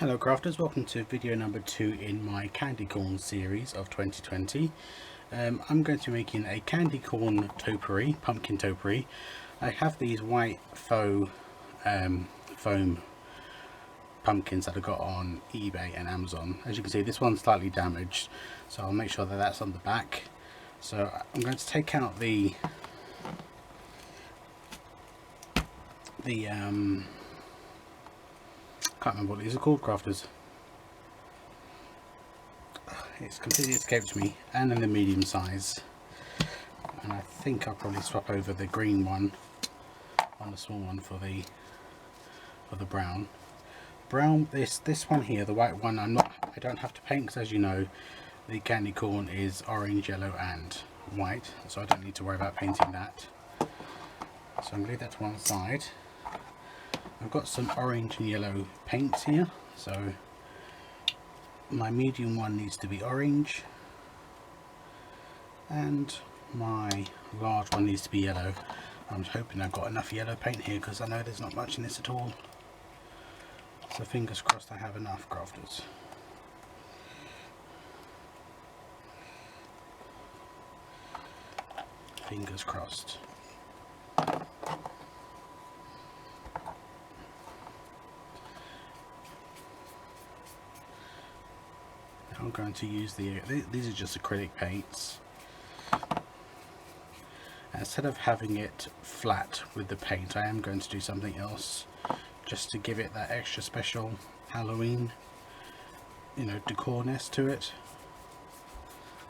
Hello crafters, welcome to video number 2 in my candy corn series of 2020. I'm going to be making a candy corn topiary, pumpkin topiary. I have these white faux foam pumpkins that I got on eBay and Amazon. As you can see, this one's slightly damaged, so I'll make sure that that's on the back. So I'm going to take out the can't remember what these are called, crafters. It's completely escaped me. And in the medium size. And I think I'll probably swap over the green one on the small one for the brown. This one here, the white one, I don't have to paint because, as you know, the candy corn is orange, yellow and white, so I don't need to worry about painting that. So I'm going to leave that to one side. I've got some orange and yellow paints here, so my medium one needs to be orange and my large one needs to be yellow. I'm hoping I've got enough yellow paint here because I know there's not much in this at all, so fingers crossed I have enough, crafters. Fingers crossed. I'm going to use these are just acrylic paints. Instead of having it flat with the paint, I am going to do something else just to give it that extra special Halloween, decorness to it.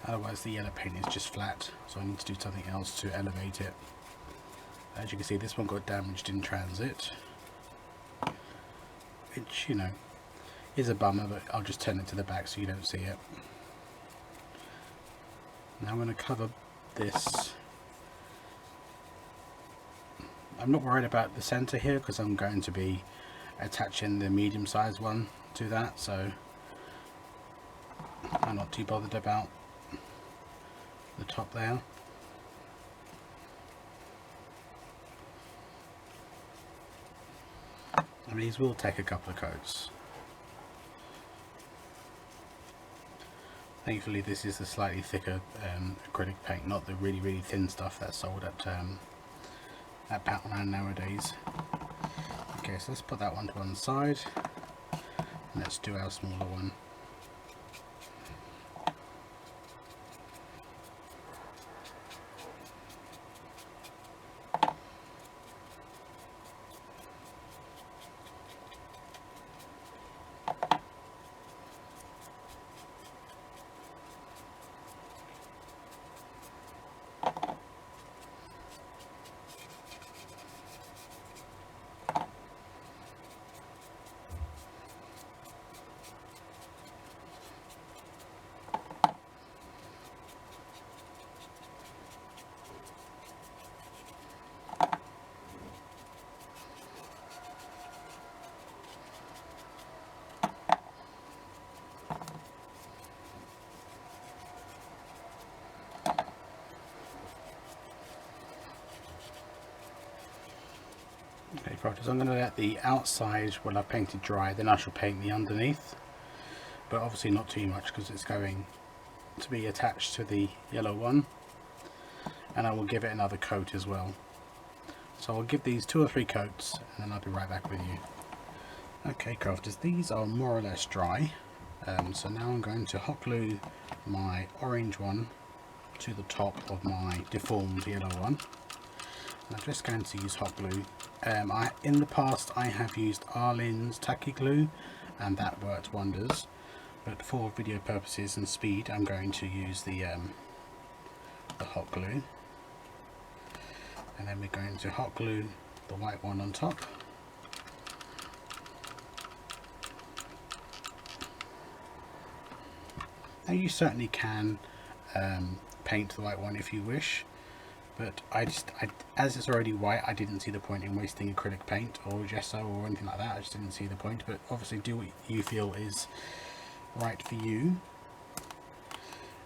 Otherwise the yellow paint is just flat, so I need to do something else to elevate it. As you can see, this one got damaged in transit, which, is a bummer, but I'll just turn it to the back so you don't see it. Now I'm going to cover this. I'm not worried about the center here because I'm going to be attaching the medium sized one to that, so I'm not too bothered about the top there. I mean, these will take a couple of coats. Thankfully this is a slightly thicker acrylic paint, not the really thin stuff that's sold at Poundland nowadays. Okay, so let's put that one to one side. Let's do our smaller one. Okay, crafters, I'm going to let the outside, when I've painted dry, then I shall paint the underneath, but obviously not too much because it's going to be attached to the yellow one, and I will give it another coat as well. So I'll give these 2 or 3 coats and then I'll be right back with you. Okay crafters, these are more or less dry, so now I'm going to hot glue my orange one to the top of my deformed yellow one. I'm just going to use hot glue. In the past I have used Arlen's tacky glue and that worked wonders, but for video purposes and speed I'm going to use the hot glue, and then we're going to hot glue the white one on top. Now you certainly can paint the white one if you wish, but as it's already white, I didn't see the point in wasting acrylic paint or gesso or anything like that. I just didn't see the point, but obviously do what you feel is right for you.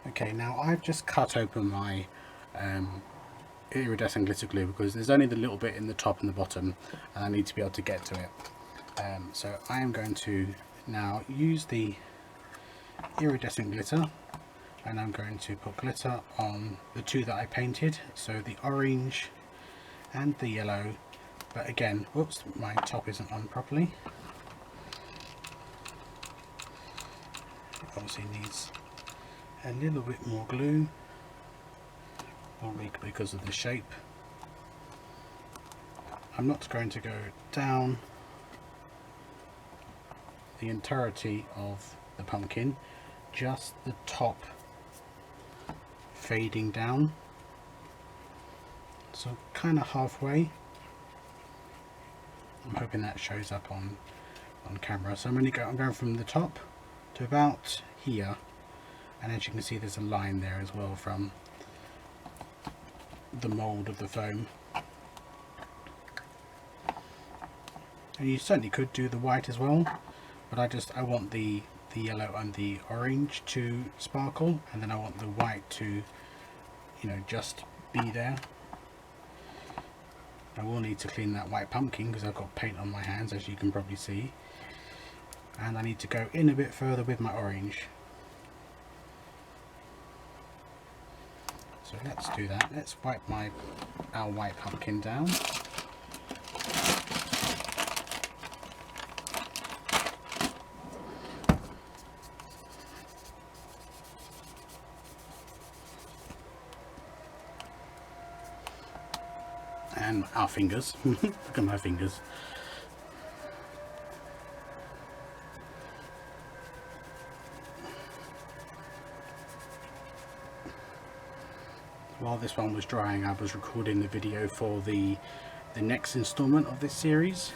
Okay, now I've just cut open my iridescent glitter glue because there's only the little bit in the top and the bottom and I need to be able to get to it. So I am going to Now use the iridescent glitter, and I'm going to put glitter on the two that I painted, so the orange and the yellow. But again, whoops, my top isn't on properly. It obviously needs a little bit more glue, probably because of the shape. I'm not going to go down the entirety of the pumpkin, just the top fading down, so kind of halfway. I'm hoping that shows up on camera. So I'm going from the top to about here, and as you can see there's a line there as well from the mould of the foam. And you certainly could do the white as well, but I want the yellow and the orange to sparkle, and then I want the white to, you know, just be there. I will need to clean that white pumpkin because I've got paint on my hands, as you can probably see, and I need to go in a bit further with my orange. So let's do that. Let's wipe our white pumpkin down. And our fingers. Look at my fingers. While this one was drying, I was recording the video for the next installment of this series.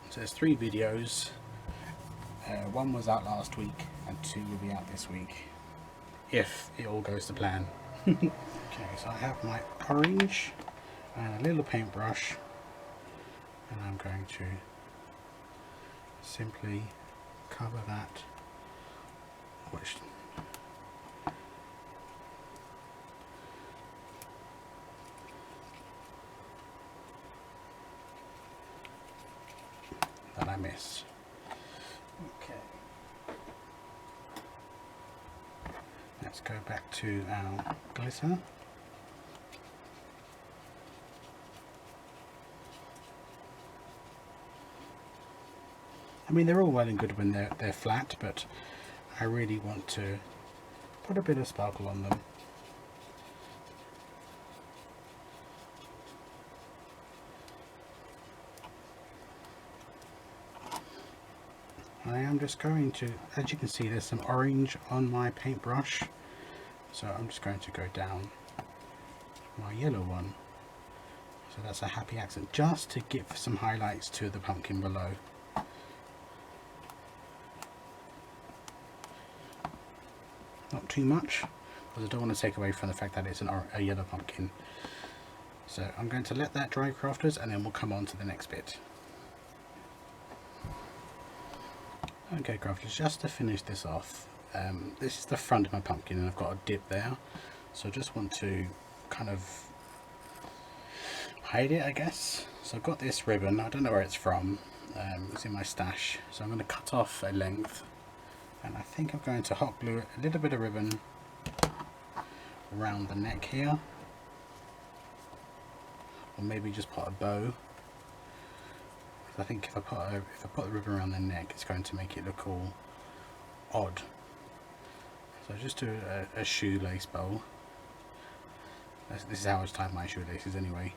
So there's 3 videos. One was out last week and 2 will be out this week, if it all goes to plan. Okay, so I have my orange and a little paintbrush, and I'm going to simply cover that, that I missed. Okay, let's go back to our glitter. I mean, they're all well and good when they're flat, but I really want to put a bit of sparkle on them. I am just going to, as you can see, there's some orange on my paintbrush, so I'm just going to go down my yellow one. So that's a happy accent, just to give some highlights to the pumpkin below. Not too much, because I don't want to take away from the fact that it's a yellow pumpkin. So I'm going to let that dry, crafters, and then we'll come on to the next bit. Okay, crafters, just to finish this off, this is the front of my pumpkin and I've got a dip there, so I just want to kind of hide it, I guess. So I've got this ribbon, I don't know where it's from, it's in my stash, so I'm going to cut off a length, and I think I'm going to hot glue a little bit of ribbon around the neck here, or maybe just put a bow. I think if I put the ribbon around the neck, it's going to make it look all odd. So just do a shoelace bow. This is how I tie my shoelaces anyway.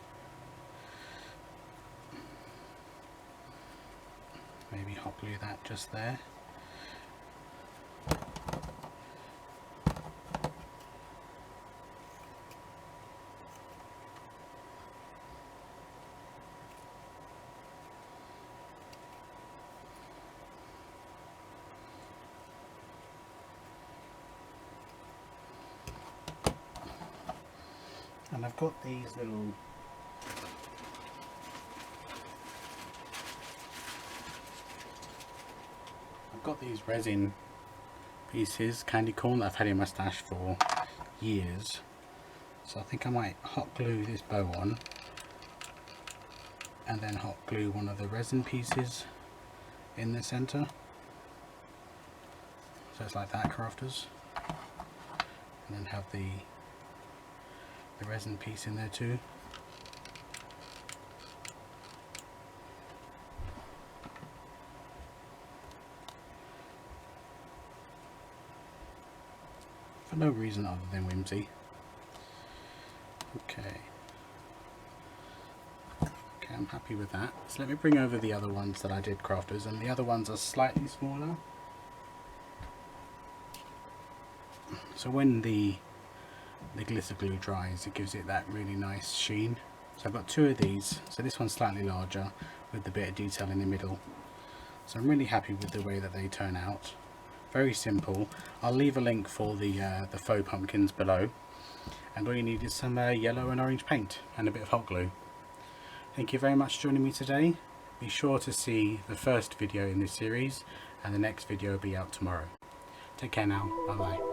Maybe hot glue that just there. And I've got these little resin pieces, candy corn, that I've had in my stash for years. So I think I might hot glue this bow on and then hot glue one of the resin pieces in the centre. So it's like that, crafters. And then have the resin piece in there too. For no reason other than whimsy. Okay, I'm happy with that. So let me bring over the other ones that I did, crafters, and the other ones are slightly smaller. So when the glitter glue dries, it gives it that really nice sheen. So I've got two of these. So this one's slightly larger with the bit of detail in the middle. So I'm really happy with the way that they turn out. Very simple. I'll leave a link for the faux pumpkins below. And all you need is some yellow and orange paint and a bit of hot glue. Thank you very much for joining me today. Be sure to see the first video in this series, and the next video will be out tomorrow. Take care now. Bye bye.